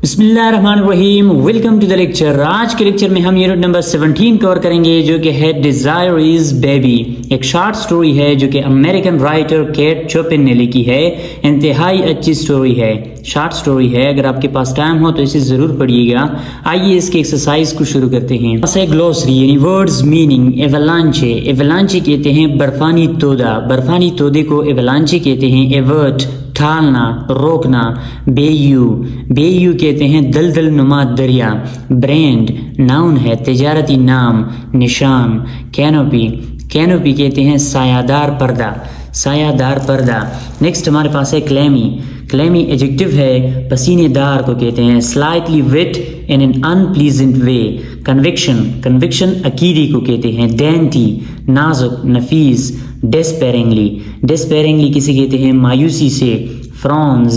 बिस्मिल्लाहिर्रहमानिर्रहीम। Welcome to the lecture. आज के लेक्चर में हम यूनिट नंबर 17 कवर करेंगे जो कि है डिजायर इज बेबी। एक शॉर्ट स्टोरी है जो कि अमेरिकन राइटर केट चोपिन ने लिखी है। इंतहाई अच्छी स्टोरी है, शॉर्ट स्टोरी है। अगर आपके पास टाइम हो तो इसे ज़रूर पढ़िएगा। आइए इसके एक्सरसाइज को शुरू करते हैं। ग्लोसरी यानी वर्ड्स मीनिंग। एवलांचे, एवलांचे कहते हैं बर्फानी तोदा, बर्फानी तोदे को एवलांचे कहते हैं। एवर्ट ठालना, रोकना। बेयू, बेयू कहते हैं दलदल नुमा दरिया। ब्रांड नाउन है, तिजारती नाम, निशान। कैनोपी, कैनोपी कहते हैं सायादार पर्दा, सायादार पर्दा। नेक्स्ट हमारे पास है क्लेमी, क्लेमी एडजेक्टिव है, पसीनेदार को कहते हैं। Slightly wet in an unpleasant way. Conviction, conviction अकीदे को कहते हैं। डेंटी नाजुक, नफीस। डेस्पेरिंगली, डेस्पेरिंगली किसे कहते हैं मायूसी से। फ्रॉन्स,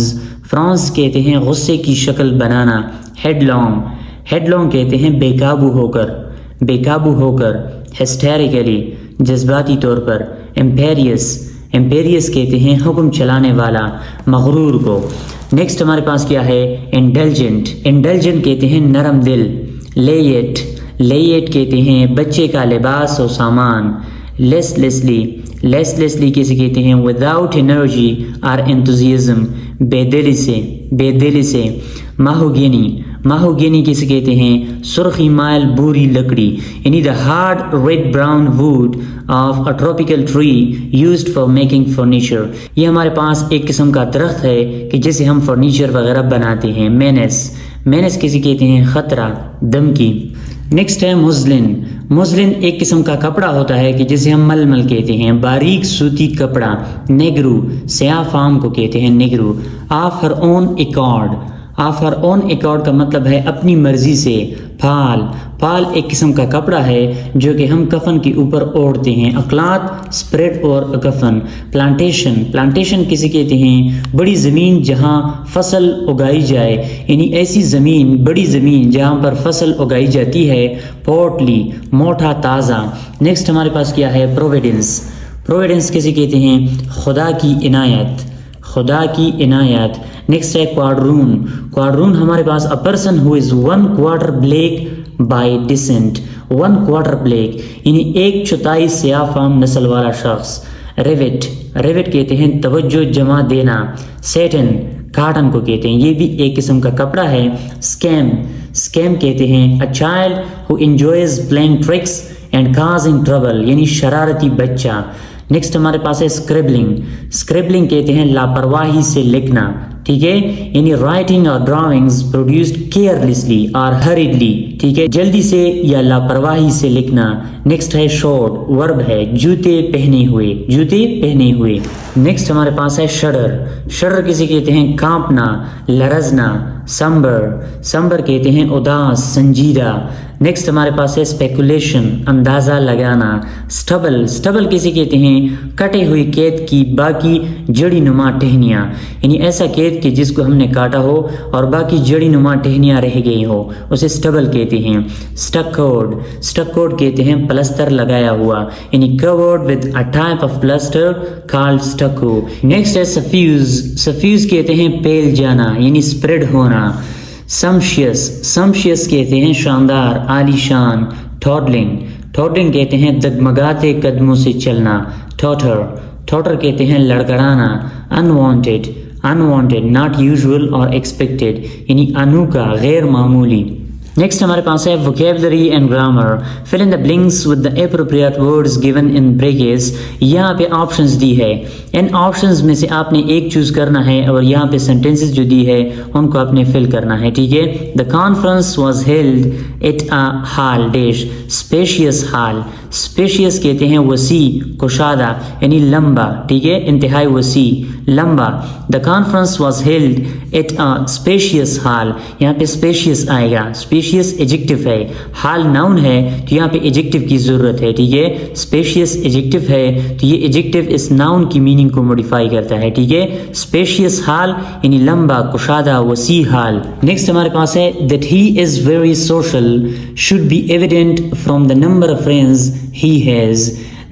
फ्रॉन्स कहते हैं गुस्से की शक्ल बनाना। हेडलॉन्ग, हेडलॉन्ग कहते हैं बेकाबू होकर, बेकाबू होकर। हिस्टेरिकली जज्बाती तौर पर। एम्पेरियस, एम्पेरियस कहते हैं हुक्म चलाने वाला, मगरूर को। नेक्स्ट हमारे पास क्या है इंडल्जेंट, इंडल्जेंट कहते हैं नरम दिल। लेयट, लेयट कहते हैं बच्चे का लिबास और सामान। लेसलेसली, लेसलेसली किसे कहते हैं विदाउट एनर्जी और एंथुजियाज्म, बेदिली से, बेदिली से। माहोगेनी, माहोगेनी किसे कहते हैं सुर्खी माइल बुरी लकड़ी, यानी the hard red brown would of a tropical tree used for making furniture. ये हमारे पास एक किस्म का दरख्त है कि जिसे हम फर्नीचर वगैरह बनाते हैं। मेनेस, मेनेस किसे कहते हैं खतरा, धमकी। नेक्स्ट है मुस्लिन, मुस्लिन एक किस्म का कपड़ा होता है कि जिसे हम मलमल कहते हैं, बारीक सूती कपड़ा। नेगरू, स्याह फाम को कहते हैं नेगरू। Of her own accord, of her own accord का मतलब है अपनी मर्जी से। फाल, फाल एक किस्म का कपड़ा है जो कि हम कफन के ऊपर ओढ़ते हैं। अक्लात स्प्रेड और कफन। प्लांटेशन, प्लांटेशन किसे कहते हैं बड़ी ज़मीन जहाँ फसल उगाई जाए, यानी ऐसी ज़मीन, बड़ी ज़मीन जहाँ पर फसल उगाई जाती है। पोर्टली मोटा ताज़ा। नेक्स्ट हमारे पास क्या है प्रोविडेंस, प्रोविडेंस किसे कहते हैं खुदा की इनायत, खुदा की इनायत। नेक्स्ट है क्वाड्रून, क्वाड्रून हमारे पास a person who is 1/4 black by descent, 1/4 black यानी 1/4 स्याह फाम नस्ल वाला शख्स। रिवेट, रिवेट कहते हैं तवज्जो जमा देना। सेटन, काटन को कहते हैं, ये भी एक किस्म का कपड़ा है। स्कैम, स्कैम कहते हैं a child who enjoys playing tricks and causing trouble, यानी शरारती बच्चा। नेक्स्ट हमारे पास है स्क्रिबलिंग, स्क्रिबलिंग कहते हैं लापरवाही से लिखना, ठीक है, यानी राइटिंग और ड्राइंग्स प्रोड्यूस्ड केयरलेसली और हरीडली, ठीक है, जल्दी से या लापरवाही से लिखना। नेक्स्ट है शॉर्ट, वर्ब है जूते पहने हुए, जूते पहने हुए। नेक्स्ट हमारे पास है शडर, शडर किसे कहते हैं कांपना, लरजना। संबर, संबर कहते हैं उदास, संजीदा। नेक्स्ट हमारे पास है स्पेकुलेशन, अंदाज़ा लगाना। स्टबल, स्टबल किसे कहते हैं कटे हुए खेत की बाकी जड़ी नुमा टहनियाँ, यानी ऐसा खेत कि जिसको हमने काटा हो और बाकी जड़ी नुमा टहनियाँ रह गई हो, उसे स्टबल कहते हैं। स्टक्कोड, स्टक्कोड कहते हैं प्लस्तर लगाया हुआ, यानी covered with a type of plaster called stucco. Next है सफ्यूज, सफ्यूज कहते हैं फैल जाना, यानी स्प्रेड होना। सम्शियस, सम्शियस कहते हैं शानदार, आलीशान। टॉडलिंग, टॉडलिंग कहते हैं डगमगाते कदमों से चलना। टॉटर, टॉटर कहते हैं लड़खड़ाना। अनवांटेड, अनवांटेड नॉट यूजुअल और एक्सपेक्टेड, यानी अनूठा गैर मामूली। नेक्स्ट हमारे पास है vocabulary and grammar. Fill in the blanks with the appropriate words given in brackets. यहाँ पे ऑप्शंस दी है, इन ऑप्शंस में से आपने एक चूज करना है और यहाँ पे सेंटेंसेस जो दी है उनको आपने फिल करना है, ठीक है। The conference was held at a hall dash, spacious hall. Spacious कहते हैं वसी, कुशादा, यानी लंबा, ठीक है, इंतहाई वसी, लंबा। The conference was held at a spacious hall, यहाँ पे स्पेशियस आएगा, स्पेशियस एडजेक्टिव है। हॉल नाउन है तो यहाँ पे एडजेक्टिव की जरूरत है, ठीक है। स्पेशियस एडजेक्टिव है तो ये एडजेक्टिव इस नाउन की मीनिंग को मॉडिफाई करता है, ठीक है। स्पेशियस हॉल यानी लंबा, कुशादा, वसी हॉल। नेक्स्ट हमारे पास है that he is very social should be evident from the number of friends he has।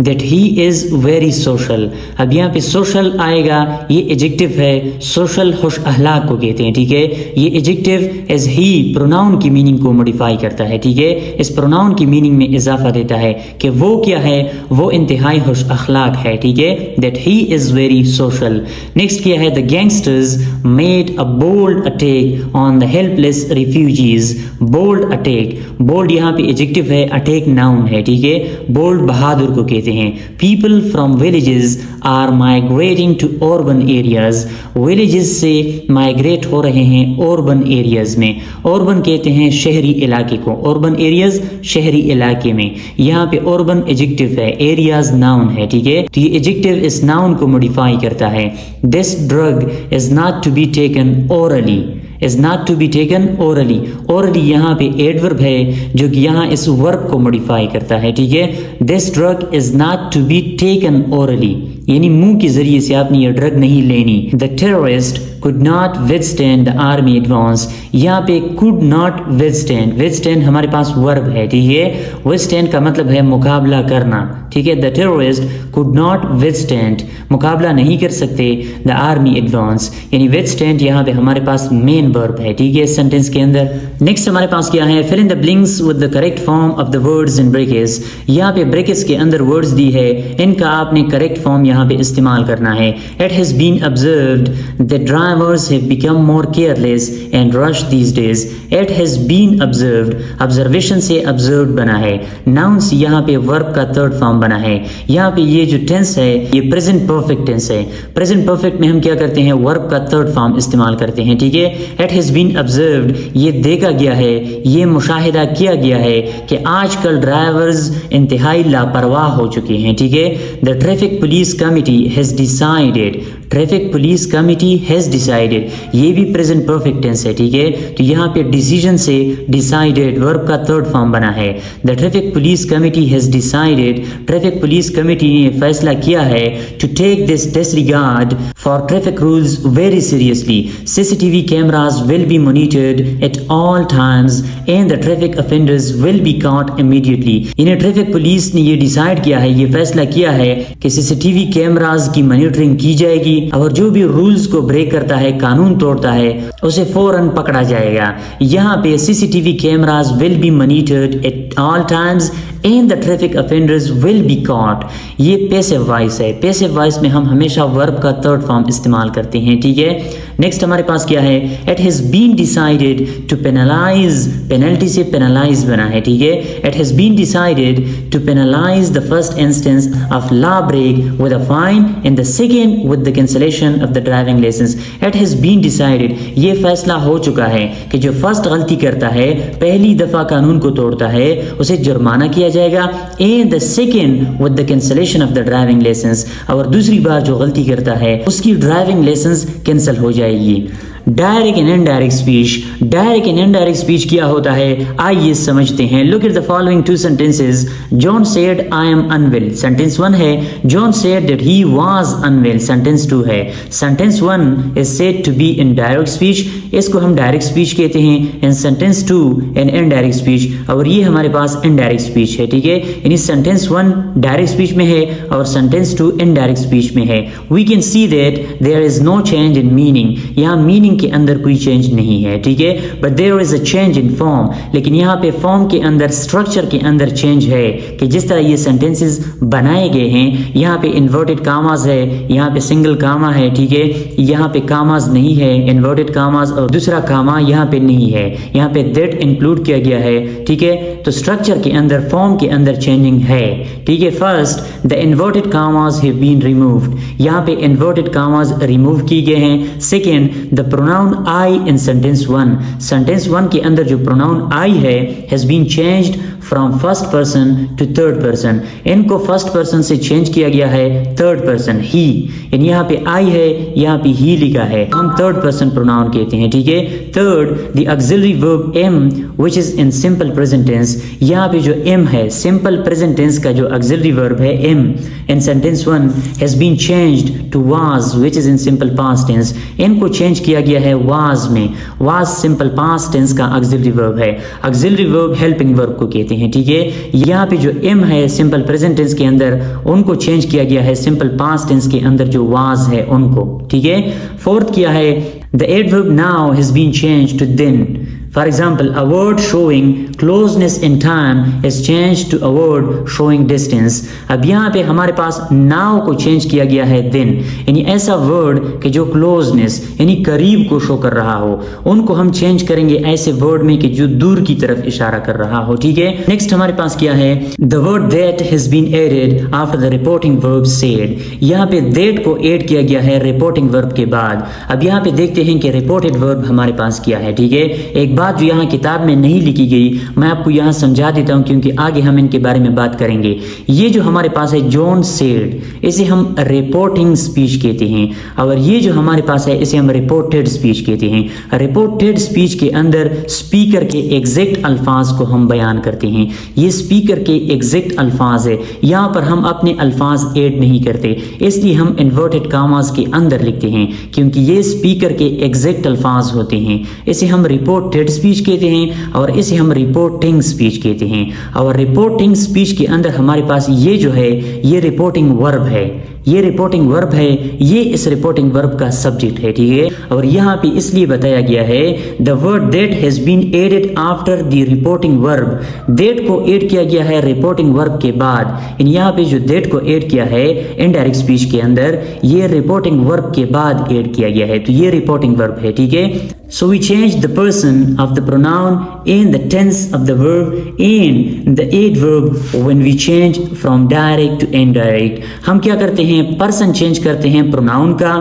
That he is very social. अब यहाँ पे सोशल आएगा, ये एडजेक्टिव है, सोशल खुश अखलाक को कहते हैं, ठीक है। ये एडजेक्टिव एज ही प्रोनाउन की मीनिंग को मॉडिफाई करता है, ठीक है। इस प्रोनाउन की मीनिंग में इजाफा देता है कि वो क्या है, वो इंतहाई खुश अखलाक है, ठीक है। That he is very social. Next क्या है, the gangsters made a bold attack on the helpless refugees. Bold attack, bold यहाँ पे एडजेक्टिव है, अटैक नाउन है, ठीक है। बोल्ड बहादुर को कहते हैं। People from villages are migrating to urban areas. Villages से माइग्रेट हो रहे हैं अर्बन एरियाज में। अर्बन कहते हैं शहरी इलाके को, अर्बन एरियाज शहरी इलाके में। यहाँ पे अर्बन एडजेक्टिव है, एरियाज नाउन है, ठीक है। तो ये एडजेक्टिव इस नाउन को मॉडिफाई करता है। This drug is not to be taken orally, is not to be taken orally. Orally यहाँ पे एडवर्ब है जो कि यहाँ इस वर्ब को मॉडिफाई करता है, ठीक है। This drug is not to be taken orally, यानी मुंह के जरिए से आपने ये ड्रग नहीं लेनी। The terrorist could not withstand the army advance। यहाँ पे could not withstand, withstand हमारे पास वर्ब है, ठीक है। withstand का मतलब है मुकाबला करना, ठीक है। the terrorist could not withstand, मुकाबला नहीं कर सकते the army advance, यानी withstand यहाँ पे हमारे पास मेन वर्ब है, ठीक है, सेंटेंस के अंदर। नेक्स्ट हमारे पास क्या है, fill in the blanks with the correct form of the words in brackets। यहाँ पे ब्रैकेट्स के अंदर वर्ड्स दी है, इनका आपने करेक्ट फॉर्म यहाँ पे इस्तेमाल करना है। It has been observed that drivers have become more careless and rushed these days। It has been observed, observation से observed बना है। nouns यहाँ पे verb का थर्ड फॉर्म बना है। यहाँ पे ये जो टेंस है ये प्रेजेंट परफेक्ट टेंस है। प्रेजेंट परफेक्ट में हम क्या करते हैं, वर्ब का थर्ड फॉर्म इस्तेमाल करते हैं, ठीक है। It has been observed, ये देखा गया है, ये मुशाहिदा किया गया है कि आजकल ड्राइवर्स इंतहाई लापरवाह हो चुके हैं, ठीक है। The traffic police committee has decided, traffic police committee has decided, ये भी प्रेजेंट परफेक्ट टेंस है, ठीक है। तो यहाँ पे डिसीजन से डिसाइडेड वर्ब का थर्ड फॉर्म बना है। The traffic police committee has decided, traffic police committee ने फैसला किया है to take this disregard for traffic rules very seriously. CCTV cameras will be monitored at all times and the traffic offenders will be caught immediately. इन्हें traffic police ने ये decide किया है, ये फैसला किया है कि सीसीटीवी कैमराज की मॉनिटरिंग की जाएगी और जो भी रूल्स को ब्रेक करता है, कानून तोड़ता है, उसे फौरन पकड़ा जाएगा। यहाँ पे CCTV cameras will be monitored at all times and the traffic offenders will be caught, ये पैसिव वॉइस है। पैसिव वॉइस में हम हमेशा वर्ब का थर्ड फॉर्म इस्तेमाल करते हैं, ठीक है। नेक्स्ट हमारे पास क्या है, it has been decided to penalise, penalty से पेनलाइज बना है, ठीक है। It has been decided to penalise the first instance of law break with a fine and the second with the cancellation of the driving licence. It has been decided, ये फैसला हो चुका है कि जो फर्स्ट गलती करता है, पहली दफा कानून को तोड़ता है, उसे जुर्माना किया जाएगा। And the second with the cancellation of the driving licence, और दूसरी बार जो गलती करता है उसकी ड्राइविंग लाइसेंस कैंसिल हो जाएगी। Direct and indirect speech, direct and indirect speech क्या होता है, आइए समझते हैं। Look at the following two sentences. John said I am unwell, sentence 1 है। John said that he was unwell, sentence 2 है। Sentence 1 is said to be in direct speech, इसको हम डायरेक्ट स्पीच कहते हैं। And sentence 2 in indirect speech, और ये हमारे पास indirect speech है, ठीक है। यानी सेंटेंस 1 डायरेक्ट स्पीच में है और सेंटेंस 2 इनडायरेक्ट स्पीच में है। We can see that there is no change in meaning, यहाँ मीनिंग के अंदर कोई चेंज नहीं है, ठीक है। But there is a change in form, लेकिन यहाँ पे फॉर्म के अंदर, स्ट्रक्चर के अंदर चेंज है कि जिस तरह ये सेंटेंसेस बनाए गए हैं, यहाँ पे इन्वर्टेड कामाज है, यहाँ पे सिंगल कामा है, ठीक है। यहाँ पे कामाज नहीं है, इन्वर्टेड कामाज, और दूसरा कामा यहाँ पे नहीं है, यहाँ पे दैट इंक्लूड किया गया है, ठीक है। तो स्ट्रक्चर के अंदर, फॉर्म के अंदर चेंजिंग है, ठीक है। First the inverted commas have been removed, यहाँ पे इन्वर्टेड कामाज रिमूव किए गए हैं। Second the pronoun I in sentence 1, sentence 1 के अंदर जो प्रोनाउन आई है has been changed from first person to third person, इनको फर्स्ट पर्सन से चेंज किया गया है थर्ड पर्सन, ही। यानी यहाँ पे आई है, यहाँ पे ही लिखा है, हम थर्ड पर्सन प्रोनाउन कहते हैं, ठीक है। Third the auxiliary verb am which is in simple present tense, यहाँ पे जो एम है, सिंपल प्रेजेंट टेंस का जो ऑक्सिलरी वर्ब है am in sentence 1 has been changed to was which is in simple past tense, इनको change किया गया है वाज में। वाज सिंपल पास्ट टेंस का ऑक्सिलरी वर्ब है। ऑक्सिलरी वर्ब हेल्पिंग वर्ब को कहते हैं, ठीक है। यहाँ पे जो एम है सिंपल प्रेजेंट टेंस के अंदर, उनको चेंज किया गया है सिंपल पास्ट टेंस के अंदर जो वाज है उनको, ठीक है। फोर्थ किया है the adverb now has been changed to then. For example, a word showing closeness in time is changed to a word showing distance. अब यहाँ पे हमारे पास now को चेंज किया गया है then, यानी ऐसा वर्ड कि जो closeness यानी करीब को शो कर रहा हो, उनको हम चेंज करेंगे ऐसे वर्ड में कि जो दूर की तरफ इशारा कर रहा हो, ठीक है। नेक्स्ट हमारे पास क्या है, the word that has been added after the reporting verb said. यहाँ पे that को ऐड किया गया है reporting verb के बाद। अब यहाँ पे देखते हैं कि reported verb हमारे पास क्या है, ठीक है। एक बात जो यहाँ किताब में नहीं लिखी गई, मैं आपको यहाँ समझा देता हूँ क्योंकि आगे हम इनके बारे में बात करेंगे। ये जो हमारे पास है जॉन सेड, इसे हम रिपोर्टिंग स्पीच कहते हैं, और ये जो हमारे पास है इसे हम रिपोर्टेड स्पीच कहते हैं। रिपोर्टेड स्पीच के अंदर स्पीकर के एग्जैक्ट अल्फाज को हम बयान करते हैं। ये स्पीकर के एग्जैक्ट अल्फाज है, यहाँ पर हम अपने अल्फाज ऐड नहीं करते, इसलिए हम इन्वर्टेड कामास के अंदर लिखते हैं क्योंकि ये स्पीकर के एग्जैक्ट अल्फाज होते हैं। इसे हम रिपोर्टेड स्पीच कहते हैं और इसे हम रिपोर्टिंग स्पीच कहते हैं। और रिपोर्टिंग स्पीच के अंदर हमारे पास ये जो है ये रिपोर्टिंग वर्ब है, ये रिपोर्टिंग वर्ब है, ये इस रिपोर्टिंग वर्ब का सब्जेक्ट है, ठीक है। और यहाँ पे इसलिए बताया गया है the word that has been added after the reporting verb. That को ऐड किया गया है रिपोर्टिंग वर्ब के बाद। यहाँ पे जो दैट को ऐड किया है इनडायरेक्ट स्पीच के अंदर, ये रिपोर्टिंग वर्ब के बाद ऐड किया गया है, तो ये रिपोर्टिंग वर्ब है, ठीक है। So we change the person of the pronoun and the tense of the verb and the adverb when we change from direct to indirect. हम क्या करते हैं, पर्सन चेंज करते हैं प्रोनाउन का,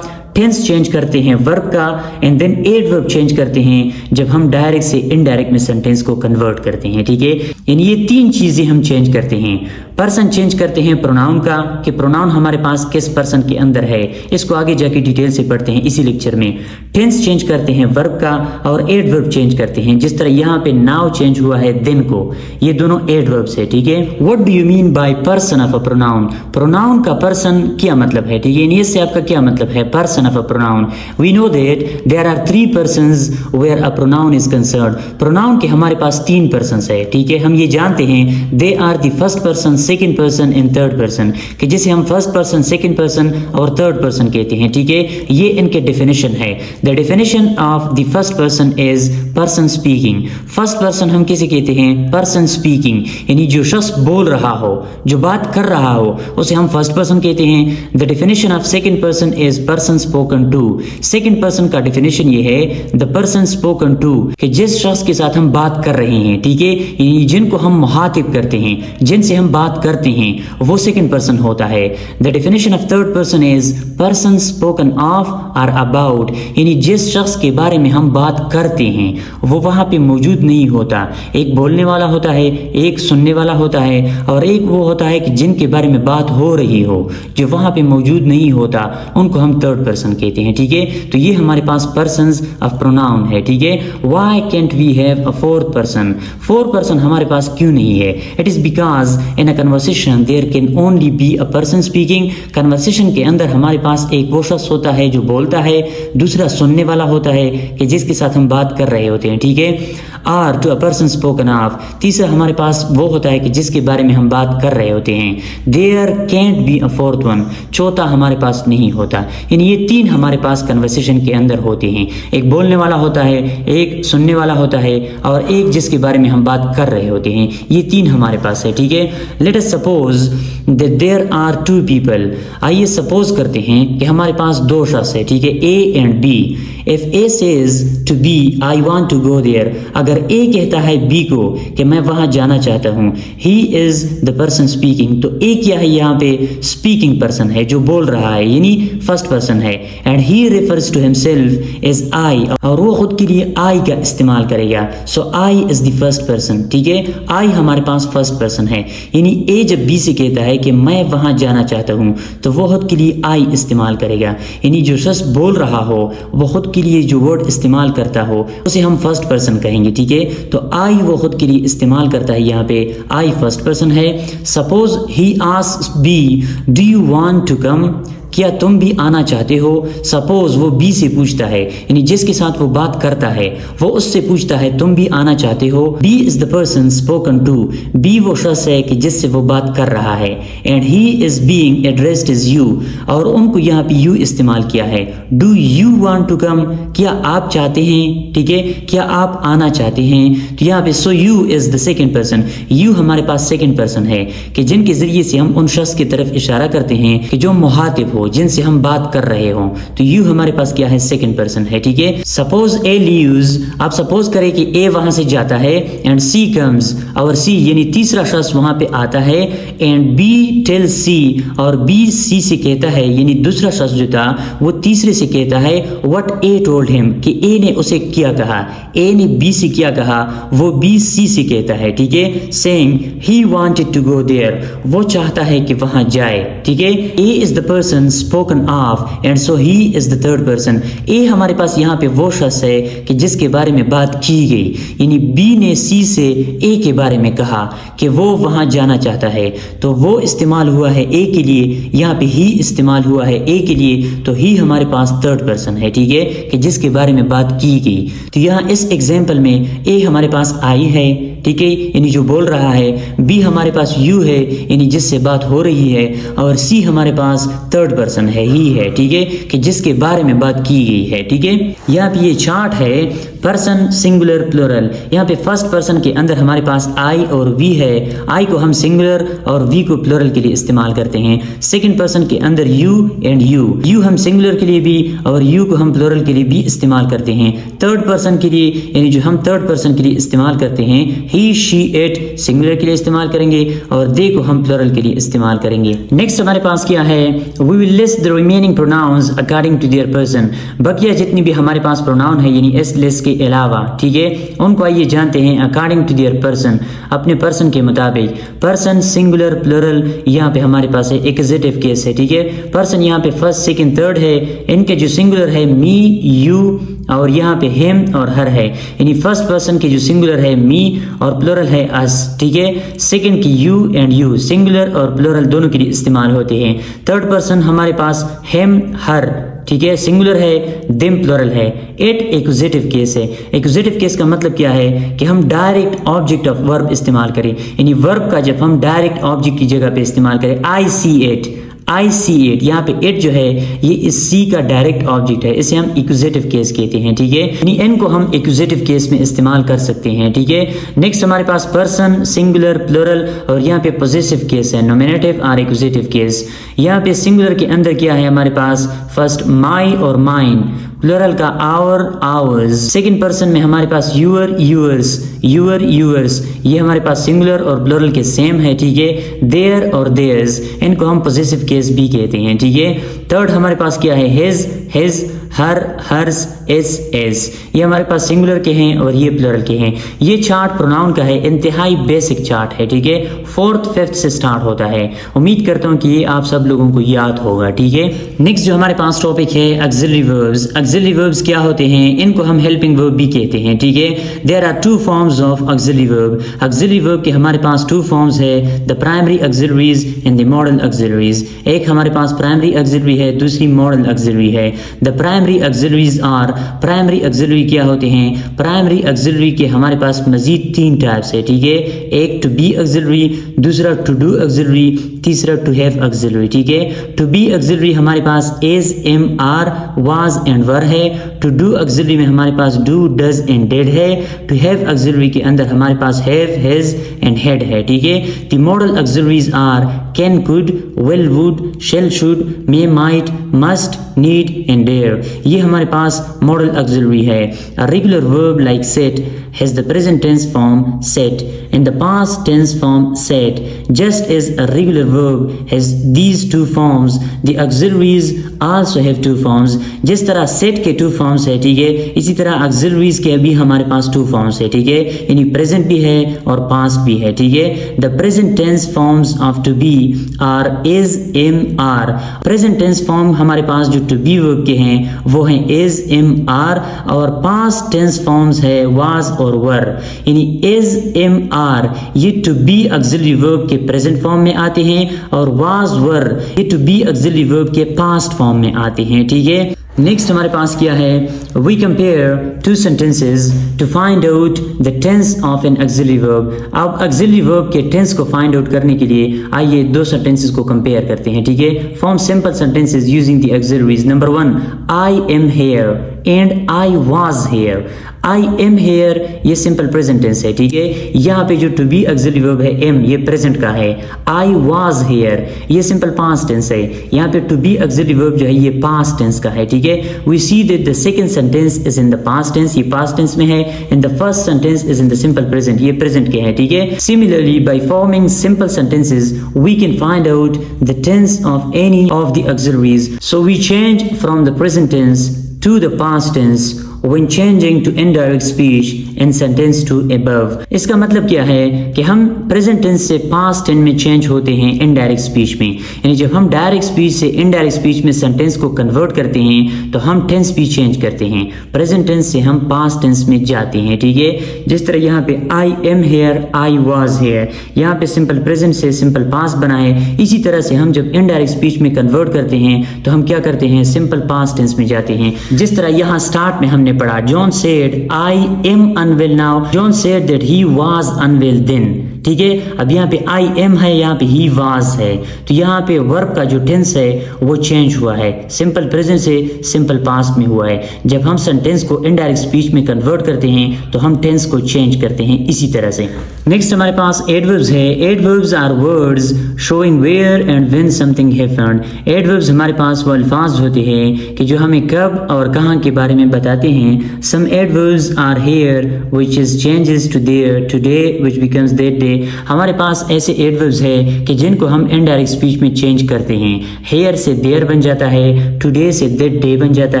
टेंस चेंज करते हैं वर्ब का, एंड देन एडवर्ब चेंज करते हैं जब हम डायरेक्ट से इनडायरेक्ट में सेंटेंस को कन्वर्ट करते हैं, ठीक है। यानी ये तीन चीजें हम चेंज करते हैं। पर्सन चेंज करते हैं प्रोनाउन का कि प्रोनाउन हमारे पास किस पर्सन के अंदर है, इसको आगे जाके डिटेल से पढ़ते हैं इसी लेक्चर में। टेंस चेंज करते हैं वर्ब का और एडवर्ब चेंज करते हैं, जिस तरह यहाँ पे नाउ चेंज हुआ है देन को, ये दोनों एडवर्ब्स है, ठीक है। What do you mean by person of a pronoun? Pronoun का पर्सन क्या मतलब है, ठीक है। इससे आपका क्या मतलब है person of a pronoun? We know that there are 3 persons where a pronoun is concerned. Pronoun के हमारे पास 3 persons है, ठीक है। हम ये जानते हैं they are the first person, second person and third person, कि जिसे हम फर्स्ट पर्सन, सेकंड पर्सन और थर्ड पर्सन कहते हैं, ठीक है। ये इनके डेफिनेशन है। The definition of the first person is person speaking. First person हम किसे कहते हैं, पर्सन स्पीकिंग, यानी जो शख्स बोल रहा हो, जो बात कर रहा हो, उसे हम फर्स्ट पर्सन कहते हैं। The definition of second person is person spoken to. Second person का डेफिनेशन ये है द पर्सन स्पोकन टू, कि जिस शख्स के साथ हम बात कर रहे हैं, ठीक है, यानी जिनको हम मुहातिब करते हैं, जिनसे हम बात करते हैं, वो सेकंड पर्सन होता है। The definition of third person is person spoken of और अबाउट, यानी जिस शख्स के बारे में हम बात करते हैं वो वहां पे मौजूद नहीं होता। एक बोलने वाला होता है, एक सुनने वाला होता है, और एक वो होता है कि जिनके बारे में बात हो रही हो, जो वहां पे मौजूद नहीं होता, उनको हम थर्ड पर्सन कहते हैं, ठीक है। तो ये हमारे पास पर्सन्स ऑफ प्रोनाउन है, ठीक है। Why can't we have a fourth person? Fourth person हमारे पास क्यों नहीं है? It is because in a conversation there can only be a person speaking. Conversation के अंदर हमारे पास एक वो शख्स होता है जो बोलता है, दूसरा सुनने वाला होता है कि जिसके साथ हम बात कर रहे होते हैं, ठीक है। Or to a person spoken of, तीसरा हमारे पास वो होता है कि जिसके बारे में हम बात कर रहे होते हैं। There can't be a fourth one, चौथा हमारे पास नहीं होता। यानी ये 3 हमारे पास कन्वर्सेशन के अंदर होते हैं। एक बोलने वाला होता है, एक सुनने वाला होता है, और एक जिसके बारे में हम बात कर रहे होते हैं। ये 3 हमारे पास है, ठीक है। Let us suppose that there are 2 people. आइए सपोज करते हैं कि हमारे पास 2 शख्स है, ठीक है, A and B. If A says to B I want to go there, अगर ए कहता है बी को कि मैं वहां जाना चाहता हूं, ही इज द पर्सन स्पीकिंग, तो ए क्या है यहाँ पे, स्पीकिंग पर्सन है, जो बोल रहा है, यानी फर्स्ट पर्सन है। And he refers to himself is I, और वो खुद के लिए आई का इस्तेमाल करेगा। So I is the first person, ठीक है। आई हमारे पास फर्स्ट पर्सन है, यानी ए जब बी से कहता है कि मैं वहां जाना चाहता हूं, तो वो खुद के लिए आई इस्तेमाल करेगा। यानी जो शख्स बोल रहा हो वो खुद के लिए जो वर्ड इस्तेमाल करता हो उसे हम फर्स्ट पर्सन कहेंगे, ठीक है। तो आई वो खुद के लिए इस्तेमाल करता है, यहाँ पे आई फर्स्ट पर्सन है। Suppose he asks B do you want to come, क्या तुम भी आना चाहते हो। सपोज वो बी से पूछता है, यानी जिसके साथ वो बात करता है वो उससे पूछता है तुम भी आना चाहते हो। B is the person spoken to, B वो शख्स है कि जिससे वो बात कर रहा है। And he is being addressed is you, और उनको यहाँ पे यू इस्तेमाल किया है। Do you want to come, क्या आप चाहते हैं, ठीक है, क्या आप आना चाहते हैं। तो यहाँ पे so you is the second person, you हमारे पास सेकंड पर्सन है कि जिनके जरिए से हम उन शख्स की तरफ इशारा करते हैं कि जो मुहातिब हो, जिनसे हम बात कर रहे हो। तो यू हमारे पास क्या है, सेकंड पर्सन है, ठीक है। सपोज ए लीव्स, आप सपोज करें कि ए वहां से जाता है एंड सी कम्स, और सी यानी तीसरा शख्स वहां पे आता है। एंड बी टेल्स सी, और बी सी से कहता है, यानी दूसरा शख्स जो था वो तीसरे से कहता है व्हाट ए टोल्ड हिम, कि ए ने उसे क्या कहा, ए ने बी से क्या कहा, वो बी सी से कहता है, ठीक है। Saying he wanted to go there, वो चाहता है कि वहां जाए, ठीक है। A is the person spoken of and so he is the third person. A हमारे पास यहाँ पे वो शख्स है कि जिसके बारे में बात की गई, यानी बी ने सी से ए के बारे में कहा कि वो वहां जाना चाहता है, तो वो इस्तेमाल हुआ है ए के लिए, यहाँ पे ही इस्तेमाल हुआ है ए के लिए, तो ही हमारे पास थर्ड पर्सन है, ठीक है, कि जिसके बारे में बात की गई। तो यहाँ इस एग्जाम्पल में ए हमारे पास आई है, ठीक है, यानी जो बोल रहा है। बी हमारे पास यू है, यानी जिससे बात हो रही है, और सी हमारे पास थर्ड पर्सन है, ही है, ठीक है, कि जिसके बारे में बात की गई है, ठीक है। यहाँ पे ये चार्ट है पर्सन सिंगुलर प्लूरल। यहाँ पे फर्स्ट पर्सन के अंदर हमारे पास आई और वी है। आई को हम सिंगुलर और वी को प्लूरल के लिए इस्तेमाल करते हैं। सेकंड पर्सन के अंदर यू एंड यू हम सिंगुलर के लिए भी और यू को हम प्लूरल के लिए भी इस्तेमाल करते हैं। थर्ड पर्सन के लिए, यानी जो हम थर्ड पर्सन के लिए इस्तेमाल करते हैं, ही शी इट सिंगुलर के लिए इस्तेमाल करेंगे और दे को हम प्लूरल के लिए इस्तेमाल करेंगे। नेक्स्ट हमारे पास क्या है, we will list the remaining pronouns according to their person. बकिया जितनी भी हमारे पास प्रोनाउन है, यानी एस लेस के अलावा, ठीक है, उनको आइए जानते हैं अकॉर्डिंग टू देयर पर्सन, अपने पर्सन के मुताबिक। पर्सन सिंगुलर प्लूरल यहाँ पे हमारे पास है, एक्जिटिव केस है, ठीक है। पर्सन यहाँ पे फर्स्ट सेकंड थर्ड है। इनके जो सिंगुलर है मी यू, और यहाँ पे हिम और हर है, यानी फर्स्ट पर्सन के जो सिंगुलर है मी और प्लूरल है अस, ठीक है। सेकंड की यू एंड यू सिंगुलर और प्लूरल दोनों के लिए इस्तेमाल होते हैं। थर्ड पर्सन हमारे पास हिम हर, ठीक है, सिंगुलर है, दिम प्लूरल है। इट एक्यूजेटिव केस है। एक्यूजेटिव केस का मतलब क्या है कि हम डायरेक्ट ऑब्जेक्ट ऑफ वर्ब इस्तेमाल करें, यानी वर्ब का जब हम डायरेक्ट ऑब्जेक्ट की जगह पे इस्तेमाल करें। आई see it, I see it, यहाँ पे इट जो है ये इस सी का डायरेक्ट ऑब्जेक्ट है, इसे हम एक्यूजेटिव केस कहते हैं, ठीक है, यानी इन को हम एक्यूजेटिव केस में इस्तेमाल कर सकते हैं, ठीक है। नेक्स्ट हमारे पास पर्सन सिंगुलर प्लूरल और यहाँ पे पॉजिटिव केस है, नॉमिनेटिव और एक्यूजेटिव केस। यहाँ पे सिंगुलर के अंदर क्या है हमारे पास, फर्स्ट माई और माइन, प्लूरल का आवर आवर्स। सेकंड पर्सन में हमारे पास यूअर यूअर्स, यूअर यूअर्स, ये हमारे पास सिंगुलर और प्लूरल के सेम है, ठीक है। देयर और देयर्स, इनको हम पॉजिटिव केस भी कहते हैं, ठीक है। थर्ड हमारे पास क्या है, हिज हिज, हर हर्स, एस एस, ये हमारे पास सिंगुलर के हैं और ये प्लूरल के हैं। ये चार्ट प्रोनाउन का है, इंतहाई बेसिक चार्ट है, ठीक है, फोर्थ फिफ्थ से स्टार्ट होता है। उम्मीद करता हूँ कि ये आप सब लोगों को याद होगा, ठीक है। नेक्स्ट जो हमारे पास टॉपिक है ऑक्सिलरी वर्ब्स। ऑक्सिलरी वर्ब्स क्या होते हैं, इनको हम हेल्पिंग वर्ब भी कहते हैं, ठीक है। There are two forms of auxiliary verb. Auxiliary verb के हमारे पास टू फॉर्म्स है, the primary auxiliaries and the modal auxiliaries. एक हमारे पास प्राइमरी ऑक्सिलरी है, दूसरी मॉडल ऑक्सिलरी है। The primary auxiliaries are, primary auxiliary क्या होते हैं, प्राइमरी ऑक्सिलरी के हमारे पास मजीद तीन टाइप्स है, ठीक है। एक टू बी ऑक्सिलरी, दूसरा टू डू ऑक्सिलरी, तीसरा टू हैव ऑक्सिलरी, ठीक है। टू बी ऑक्सिलरी हमारे पास is am are was and were है। टू डू ऑक्सिलरी में हमारे पास डू डज एंड डिड है। टू हैव ऑक्सिलरी के अंदर हमारे पास हैव हैज एंड हैड है, ठीक है। The modal auxiliaries are can could will would shall should may might must need and dare, ये हमारे पास मॉडल ऑक्सिलरी है। A regular verb like set has the present tense form set and the past tense form said. Just as a regular verb has these two forms, the auxiliaries also have two forms. जिस तरह set के two forms forms है, ठीक है। इसी तरह auxiliaries के अभी हमारे पास 2 फॉर्म्स है, ठीक है, यानी प्रेजेंट भी है और पास्ट भी है, ठीक है। The present tense forms of to be are is, am, are. Present tense form हमारे पास जो टू बी वर्ब के हैं वो हैं इज, एम, आर, और पास्ट टेंस फॉर्म्स है वाज और वर। यानी इज, एम, आर ये टू बी ऑक्सिलरी वर्ब के प्रेजेंट फॉर्म में आते हैं और वाज, वर ये टू बी ऑक्सिलरी वर्ब के पास्ट फॉर्म में आते हैं, ठीक है। नेक्स्ट हमारे पास क्या है, we compare 2 sentences to find out the tense of an auxiliary verb. अब ऑक्सिलरी वर्ब के टेंस को फाइंड आउट करने के लिए आइए 2 sentences को कंपेयर करते हैं, ठीक है। Form simple sentences using the auxiliaries. Number 1, I am here and I was here. I am here ये सिंपल प्रेजेंट टेंस है, ठीक है। यहाँ पे जो टू बी ऑक्सिलरी वर्ब है एम ये प्रेजेंट का है। आई वाज हेयर ये सिंपल पास्ट टेंस है। यहाँ पे टू बी ऑक्सिलरी वर्ब जो है ये पास्ट टेंस का है, ठीक है। We see that the second sentence is in the past tense, ये पास्ट टेंस में है, and the first sentence is in the simple present, ये प्रेजेंट के है, ठीक है। Similarly by forming simple sentences we can find out the tense of any of the auxiliaries. So we change from the present tense to the past tense when changing to indirect speech in sentence to above। इसका मतलब क्या है कि हम present tense से past tense में change होते हैं इनडायरेक्ट स्पीच में। यानी जब हम डायरेक्ट स्पीच से इनडायरेक्ट स्पीच में सेंटेंस को कन्वर्ट करते हैं तो हम टेंस भी चेंज करते हैं, प्रेजेंट टेंस से हम पास्ट टेंस में जाते हैं, ठीक है। जिस तरह यहाँ पे I am here, I was here, यहाँ पे सिंपल प्रेजेंट से सिंपल पास्ट बना है। इसी तरह से हम जब इनडायरेक्ट स्पीच में कन्वर्ट करते हैं तो हम क्या करते हैं, सिंपल पास्ट टेंस में जाते हैं। जिस तरह यहाँ स्टार्ट में हमने पढ़ा, John said I am unwell now, John said that he was unwell then, ठीक है। अब यहाँ पे आई एम है, यहाँ पे ही वाज है, तो यहाँ पे वर्ब का जो टेंस है वो चेंज हुआ है, सिंपल प्रेजेंट से सिंपल पास्ट में हुआ है। जब हम सेंटेंस को इनडायरेक्ट स्पीच में कन्वर्ट करते हैं तो हम टेंस को चेंज करते हैं इसी तरह से। नेक्स्ट हमारे पास एडवर्ब्स है। Adverbs are words showing where and when something happened. Adverbs हमारे पास वो अल्फाज होते हैं कि जो हमें कब और कहाँ के बारे में बताते हैं। Some adverbs are here which is changes to there, today which becomes that day. हमारे पास ऐसे एडवर्ब्स है कि जिनको हम इनडायरेक्ट स्पीच में चेंज करते हैं। हेयर से देयर बन जाता है, टुडे से दैट डे बन जाता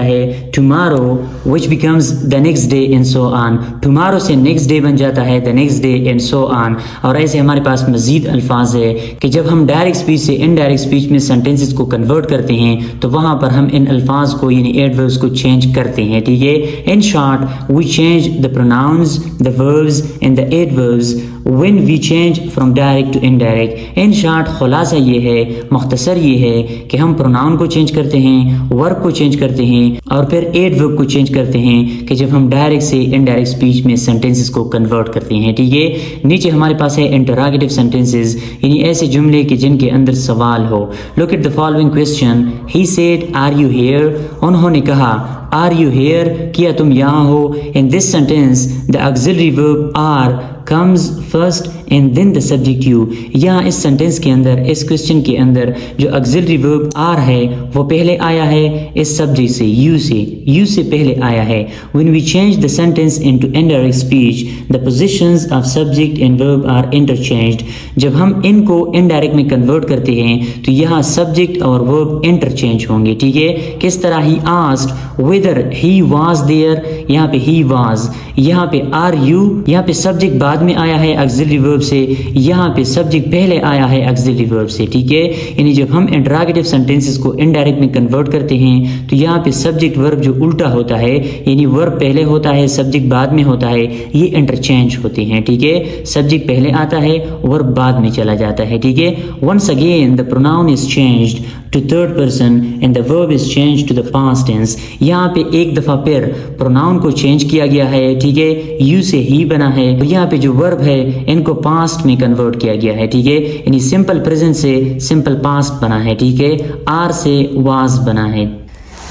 है, tomorrow which becomes the next day and so on, tomorrow से नेक्स्ट डे बन जाता है, the next day and so on. और ऐसे हमारे पास मजीद अल्फाज है कि जब हम डायरेक्ट स्पीच से इनडायरेक्ट स्पीच में सेंटेंसेस को कन्वर्ट करते हैं तो वहां पर हम इन अल्फाज को यानी एडवर्ब्स को चेंज करते हैं, ठीक है। In short we change the pronouns, the verbs and the adverbs when we change from direct to indirect। In short खुलासा ये है, मुख्तसर ये है कि हम प्रोनाउन को चेंज करते हैं, वर्ब को चेंज करते हैं और फिर एडवर्ब को चेंज करते हैं कि जब हम डायरेक्ट से इनडायरेक्ट स्पीच में सेंटेंसेस को कन्वर्ट करते हैं, ठीक है। नीचे हमारे पास है इंटरोगेटिव सेंटेंसेस, यानी ऐसे जुमले कि जिनके अंदर सवाल हो। Look at the following question, he said are you here, उन्होंने कहा आर यू हियर, क्या तुम यहाँ हो। In this sentence the auxiliary verb are comes first and then the subject you। यहाँ इस सेंटेंस के अंदर, इस क्वेश्चन के अंदर जो ऑक्सिलरी वर्ब आर है वो पहले आया है इस सब्जेक्ट से, यू से पहले आया है। when we change the sentence into indirect speech the positions of subject and verb are interchanged। जब हम इनको इनडायरेक्ट में कन्वर्ट करते हैं तो यहाँ सब्जेक्ट और वर्ब इंटरचेंज होंगे, ठीक है। किस तरह, he asked whether he was there, यहाँ पे he was, यहाँ पे आर यू, यहाँ पे सब्जेक्ट बाद में आया है ऑक्सिलरी वर्ब से, यहाँ पे सब्जेक्ट पहले आया है ऑक्सिलरी वर्ब से, ठीक है। यानी जब हम इंटरोगेटिव सेंटेंसेस को इनडायरेक्ट में कन्वर्ट करते हैं तो यहाँ पे सब्जेक्ट वर्ब जो उल्टा होता है, यानी वर्ब पहले होता है सब्जेक्ट बाद में होता है, ये इंटरचेंज होते हैं, ठीक है। सब्जेक्ट पहले आता है, वर्ब बाद में चला जाता है, ठीक है। Once again the pronoun is changed to third person and the verb is changed to the past tense। यहाँ पे एक दफ़ा फिर प्रोनाउन को चेंज किया गया है, ठीक है, यू से ही बना है, और यहाँ पे जो वर्ब है इनको पास्ट में कन्वर्ट किया गया है, ठीक है। यानी सिंपल प्रेजेंट से सिंपल पास्ट बना है, ठीक है, आर से वाज बना है।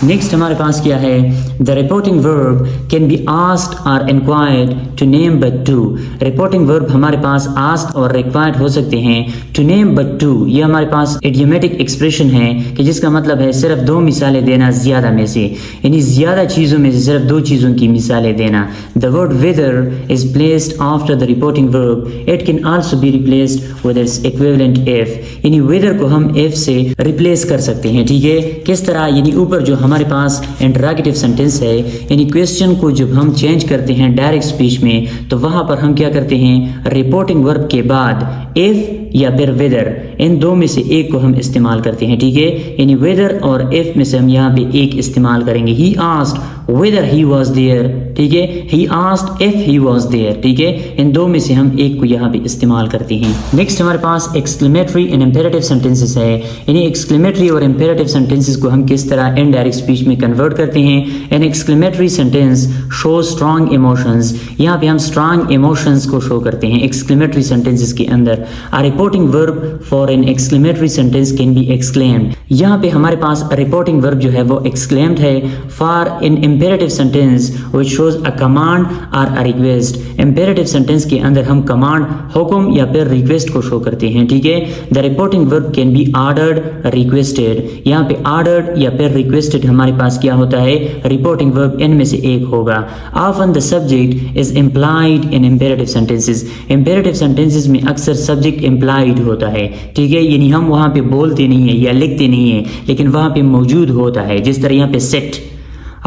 नेक्स्ट हमारे पास क्या है, the reporting verb can be asked और inquired to name but two. Reporting verb हमारे पास आस्क्ड और रिक्वायर्ड हो सकते हैं, टू नेम बट टू ये हमारे पास इडियोमेटिक एक्सप्रेशन है कि जिसका मतलब है सिर्फ 2 मिसालें देना ज्यादा में से, यानी ज्यादा चीज़ों में से सिर्फ 2 चीज़ों की मिसालें देना। The word whether is placed after the reporting verb, it can also be replaced with its equivalent if. यानी वेदर को हम इफ से रिप्लेस कर सकते हैं, ठीक है। किस तरह, यानी ऊपर जो हमारे पास इंटरोगेटिव सेंटेंस है, यानी क्वेश्चन को जब हम चेंज करते हैं डायरेक्ट स्पीच में तो वहाँ पर हम क्या करते हैं, रिपोर्टिंग वर्ब के बाद इफ़ या फिर वेदर, इन दो में से एक को हम इस्तेमाल करते हैं, ठीक है। यानी वेदर और इफ में से हम यहाँ पे एक इस्तेमाल करेंगे। He asked whether he was there, ठीक है। He asked if he was there, ठीक है। इन दो में से हम एक को यहाँ पे इस्तेमाल करते हैं। नेक्स्ट हमारे पास एक्सक्लेमेटरी एंड इंपेरेटिव सेंटेंसेस है, यानी एक्सक्लेमेटरी और इंपेरेटिव सेंटेंसेस को हम किस तरह इनडायरेक्ट स्पीच में कन्वर्ट करते हैं। An exclamatory sentence show strong emotions, यहाँ पे हम स्ट्रॉन्ग इमोशंस को शो करते हैं एक्सक्लेमेटरी सेंटेंसेस के अंदर। A reporting verb for an exclamatory sentence can be exclaimed, यहाँ पे हमारे पास रिपोर्टिंग वर्ब जो है वो एक्सक्लेम्ड है। For in imperative sentence which shows a command or a request, imperative sentence के अंदर हम command, हुक्म या फिर request को show करते हैं, ठीक है। the reporting verb can be ordered, requested, यहाँ पे ordered या फिर requested हमारे पास क्या होता है, reporting verb इनमें से एक होगा। often the subject is implied in imperative sentences, imperative sentences में अक्सर subject implied होता है, ठीक है। यानी हम वहाँ पे बोलते नहीं है या लिखते नहीं है लेकिन वहाँ पे मौजूद होता है। जिस तरह यहाँ पे set,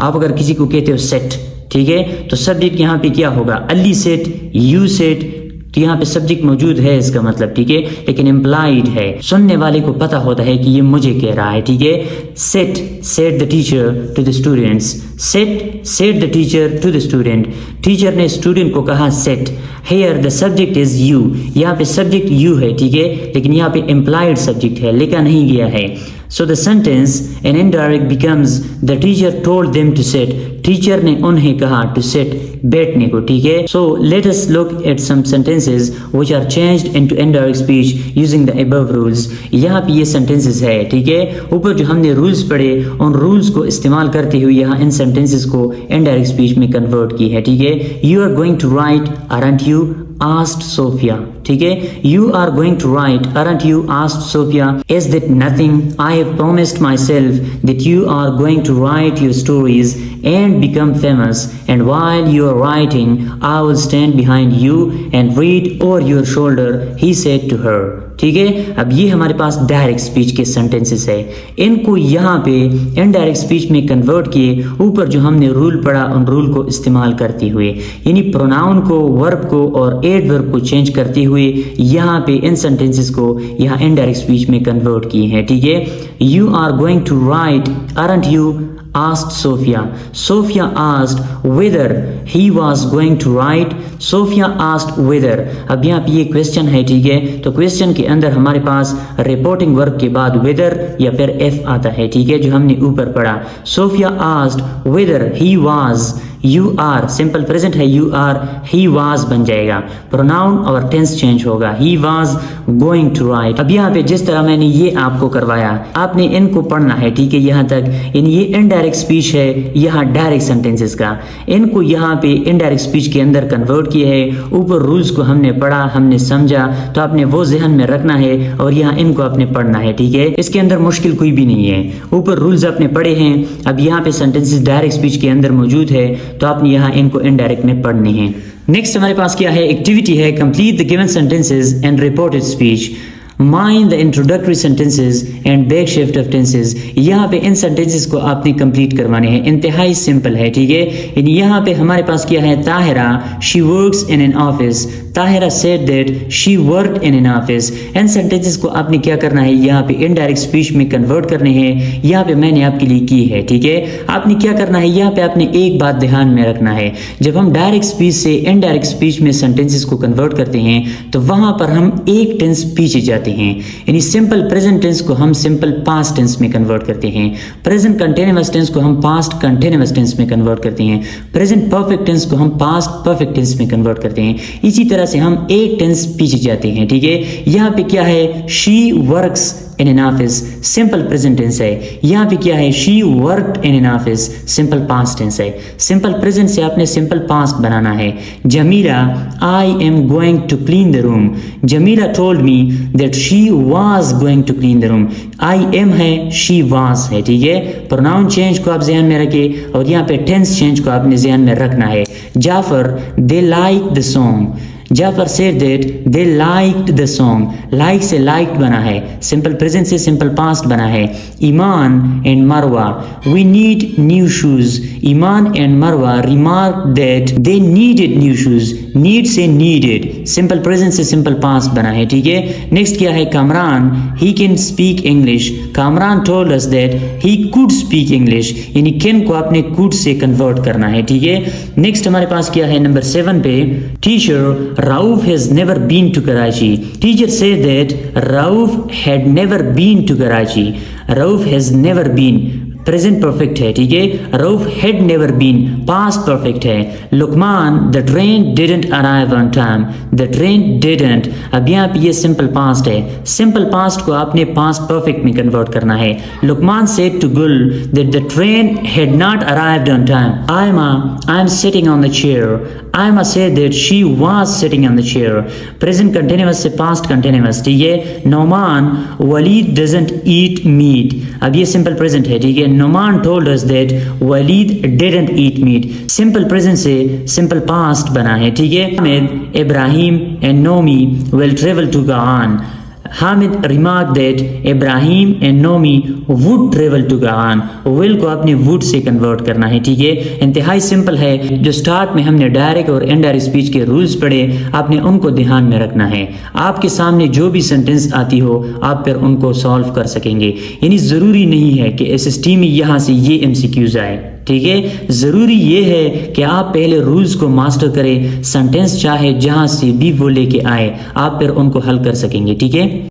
आप अगर किसी को कहते हो सेट, ठीक है, तो सब्जेक्ट यहाँ पे क्या होगा, अली सेट, यू सेट, तो यहाँ पे सब्जेक्ट मौजूद है इसका मतलब, ठीक है, लेकिन इम्प्लाइड है। सुनने वाले को पता होता है कि ये मुझे कह रहा है, ठीक है। Sit, said the teacher to the students, sit, said the teacher to the student, teacher ने स्टूडेंट को कहा sit. Here the subject is you, यहाँ पे सब्जेक्ट यू है, ठीक है, लेकिन यहाँ पे इम्प्लाइड सब्जेक्ट है, लिखा नहीं गया है। So the sentence in indirect becomes the teacher told them to sit, teacher ने उन्हें कहा to sit, बैठने को, ठीक है। So let us look at some sentences which are changed into indirect speech using the above rules, यहाँ पे ये sentences है, ठीक है। ऊपर जो हमने rules पढ़े उन rules को इस्तेमाल करते हुए यहाँ इन sentences को indirect speech में convert की है, ठीक है। You are going to write, aren't you? asked Sophia, ठीक है। You are going to write, aren't you? asked Sophia. Is that nothing? I have promised myself that you are going to write your stories and become famous, and while you are writing I will stand behind you and read over your shoulder, he said to her, ठीक है। अब ये हमारे पास direct speech के sentences है, इनको यहाँ पे इनडायरेक्ट स्पीच में कन्वर्ट किए ऊपर जो हमने रूल पढ़ा उन रूल को इस्तेमाल करते हुए, यानी प्रोनाउन को, वर्ब को और एडवर्ब को चेंज करते हुए यहाँ पे इन सेंटेंसेस को यहाँ इनडायरेक्ट स्पीच में कन्वर्ट किए हैं, ठीक है। You are going to write, aren't you? asked Sophia. Sophia asked whether he was going to write. Sophia asked whether. अब यहाँ पे ये क्वेश्चन है, ठीक है, तो क्वेश्चन के अंदर हमारे पास रिपोर्टिंग वर्ब के बाद whether या फिर if आता है, ठीक है, जो हमने ऊपर पढ़ा। Sophia asked whether he was, you are, simple present है you are, he was बन जाएगा, प्रोनाउन और टेंस चेंज होगा, he was going to write। अब यहाँ पे जिस तरह मैंने ये आपको करवाया आपने इनको पढ़ना है, ठीक है, यहाँ तक। यानी ये इनडायरेक्ट स्पीच है, यहाँ डायरेक्ट सेंटेंसेस का, इनको यहाँ पे इनडायरेक्ट स्पीच के अंदर कन्वर्ट किया है। ऊपर रूल्स को हमने पढ़ा, हमने समझा, तो आपने वो जहन में रखना है और यहाँ इनको आपने पढ़ना है, ठीक है। इसके अंदर मुश्किल कोई भी नहीं है, ऊपर रूल्स आपने पढ़े हैं, अब यहाँ पे सेंटेंसेस डायरेक्ट स्पीच के अंदर मौजूद है तो आपने यहाँ इनको इनडायरेक्ट में पढ़ने हैं। नेक्स्ट हमारे पास क्या है, एक्टिविटी है, complete the given sentences and reported speech, mind the introductory sentences and back shift of tenses. यहाँ पे इन सेंटेंसेस को आपने कंप्लीट करवाने हैं, इंतहाई सिंपल है, ठीक है। यानी यहाँ पे हमारे पास क्या है, Tahira she works in an office, Tahira said that she worked in an office. In sentences को आपने क्या करना है, यहाँ पे इनडायरेक्ट स्पीच में कन्वर्ट करने हैं, यहाँ पे मैंने आपके लिए की है, ठीक है। आपने क्या करना है, यहाँ पे आपने एक बात ध्यान में रखना है, जब हम डायरेक्ट स्पीच से इनडायरेक्ट स्पीच में सेंटेंसेस को कन्वर्ट करते हैं तो वहां पर हम एक टेंस पीछे जाते हैं, यानी सिंपल प्रेजेंट टेंस को हम सिंपल पास्ट टेंस में कन्वर्ट करते हैं, प्रेजेंट कंटीन्यूअस टेंस को हम पास्ट कंटीन्यूअस टेंस में कन्वर्ट करते हैं, प्रेजेंट परफेक्ट टेंस को हम पास्ट परफेक्ट टेंस में कन्वर्ट करते हैं। इसी तरह से हम एक टेंस पीछे जाते हैं, ठीक है। यहाँ पे क्या है, she works in an office, simple present tense है। यहाँ पे क्या है, she worked in an office, simple past tense है। सिंपल प्रेजेंट से आपने सिंपल पास्ट बनाना है। Jamila I am going to clean the room, Jamila told me that she was going to clean the room, I am है, she was है, ठीक है। Pronoun change को आप ध्यान में रखें और यहाँ पे टेंस चेंज को आपने ध्यान में रखना है। Jafar they like the song, Jafar said that they liked the song. Like से liked बना है, simple present से simple past बना है. Iman and Marwa, we need new shoes. Iman and Marwa remarked that they needed new shoes. Need से needed, simple present से simple past बना है, ठीक है. Next क्या है Kamran, he can speak English. Kamran told us that he could speak English. यानी can को आपने could से convert करना है, ठीक है. Next हमारे पास क्या है नंबर 7 पे, Teacher, Rauf has never been to Karachi. Teacher said that Rauf had never been to Karachi. Rauf has never been, present perfect है, ठीक है. Rauf had never been, past perfect है. Luqman, the train didn't arrive on time. The train didn't, अब यहाँ पे ये simple past है. Simple past को आपने पास्ट परफेक्ट में कन्वर्ट करना है. Luqman said to Gul that the train had not arrived on time. I am sitting on the chair. Aima said that she was sitting on the chair. Present continuous से past continuous, ठीक है. Noman, Walid doesn't eat meat. अब ये simple present है, ठीक है. Noman told us that Walid didn't eat meat. Simple present से simple past बना है, ठीक है. Hamid, Ibrahim and Nomi will travel to Gaan. Hamid remarked that Ibrahim and Nomi would travel to Gaan. will को आपने would से convert करना है, ठीक है. इंतहाई सिंपल है. जो स्टार्ट में हमने डायरेक्ट और इनडायरेक्ट स्पीच के रूल्स पढ़े, आपने उनको ध्यान में रखना है. आपके सामने जो भी सेंटेंस आती हो आप फिर उनको सॉल्व कर सकेंगे. यानी ज़रूरी नहीं है कि SST में यहाँ से ये MCQs आए, ठीक है. ज़रूरी ये है कि आप पहले रूल्स को मास्टर करें. सेंटेंस चाहे जहाँ से भी वो लेके आए आप फिर उनको हल कर सकेंगे, ठीक है.